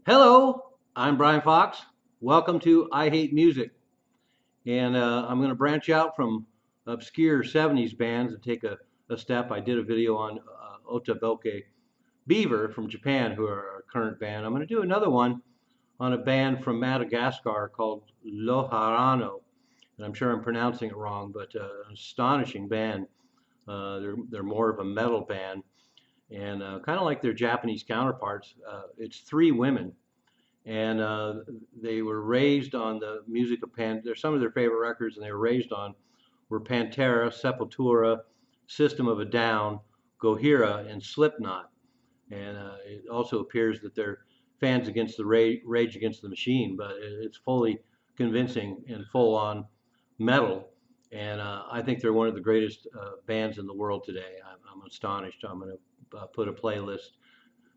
Hello, I'm Brian Fox. Welcome to I Hate Music. And I'm going to branch out from obscure 70s bands and take a step. I did a video on Otaboke Beaver from Japan, who are our current band. I'm going to do another one on a band from Madagascar called LOHARANO. And I'm sure I'm pronouncing it wrong, but an astonishing band. They're more of a metal band. And kind of like their Japanese counterparts, it's three women and they were raised on the music of They're some of their favorite records, and they were raised on were Pantera, Sepultura, System of a Down, Gojira, and Slipknot. And it also appears that they're fans against the Rage Against the Machine, but it's fully convincing and full-on metal. And I think they're one of the greatest bands in the world today. I'm astonished. I'm going to put a playlist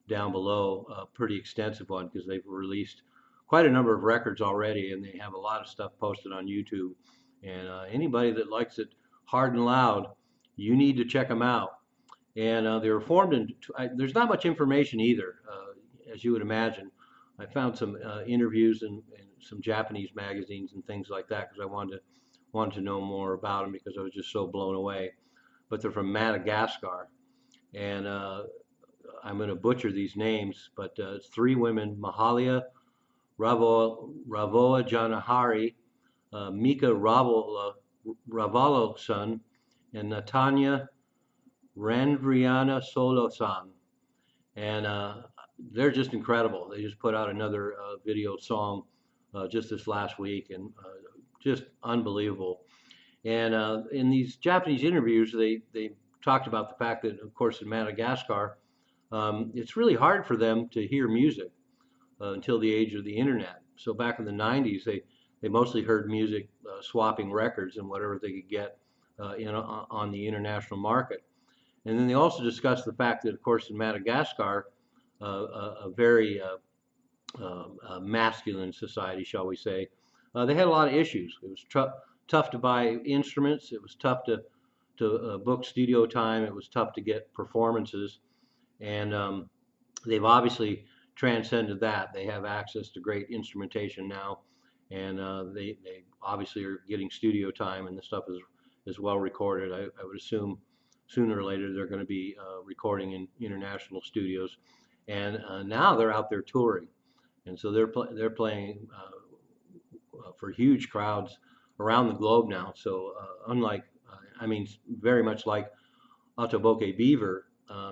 down below, a pretty extensive one because they've released quite a number of records already, and they have a lot of stuff posted on YouTube. And anybody that likes it hard and loud, you need to check them out. And they were formed in. There's not much information either, as you would imagine. I found some interviews in some Japanese magazines and things like that because I wanted to know more about them because I was just so blown away. But they're from Madagascar, and I'm going to butcher these names, but it's three women: Mahalia Ravoa Janahari, Mika Ravalo-san, and Natanya Randriana Solo-san. And they're just incredible. They just put out another video song just this last week, and just unbelievable. And in these Japanese interviews, they talked about the fact that, of course, in Madagascar, it's really hard for them to hear music until the age of the internet. So back in the 90s, they mostly heard music swapping records and whatever they could get on the international market. And then they also discussed the fact that, of course, in Madagascar, a very masculine society, shall we say, they had a lot of issues. It was tough to buy instruments. It was tough to book studio time. It was tough to get performances. And they've obviously transcended that. They have access to great instrumentation now, and they obviously are getting studio time, and the stuff is well recorded. I would assume sooner or later they're going to be recording in international studios, and now they're out there touring, and so they're playing for huge crowds around the globe now. So unlike, I mean, very much like Otoboke Beaver,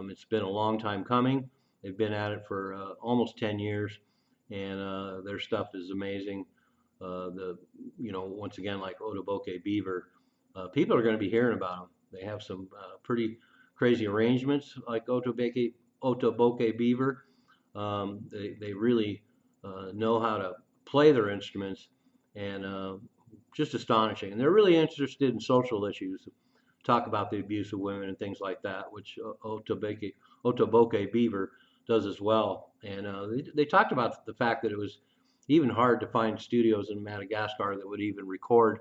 it's been a long time coming. They've been at it for almost 10 years, and their stuff is amazing. Once again, like Otoboke Beaver, people are going to be hearing about them. They have some pretty crazy arrangements, like Otoboke Beaver. They really know how to play their instruments, and just astonishing. And they're really interested in social issues, talk about the abuse of women and things like that, which Otoboke Beaver does as well. And they talked about the fact that it was even hard to find studios in Madagascar that would even record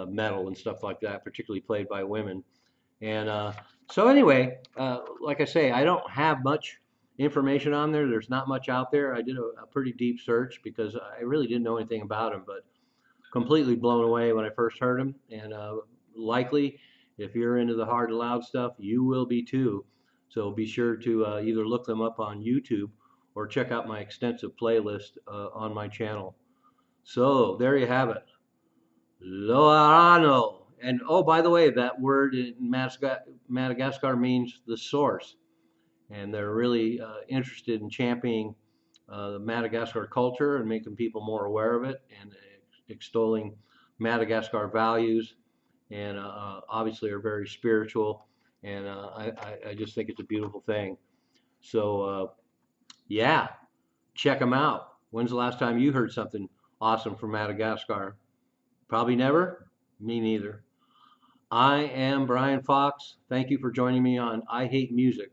metal and stuff like that, particularly played by women. And so anyway, like I say, I don't have much information on there. There's not much out there. I did a pretty deep search because I really didn't know anything about them, but completely blown away when I first heard them. And likely, if you're into the hard and loud stuff, you will be too. So be sure to either look them up on YouTube or check out my extensive playlist on my channel. So there you have it. Loharano. And oh, by the way, that word in Madagascar means the source. And they're really interested in championing the Madagascar culture and making people more aware of it and extolling Madagascar values, and obviously are very spiritual. And I just think it's a beautiful thing. So yeah, check them out. When's the last time you heard something awesome from Madagascar? Probably never. Me neither. I am Brian Fox. Thank you for joining me on I Hate Music.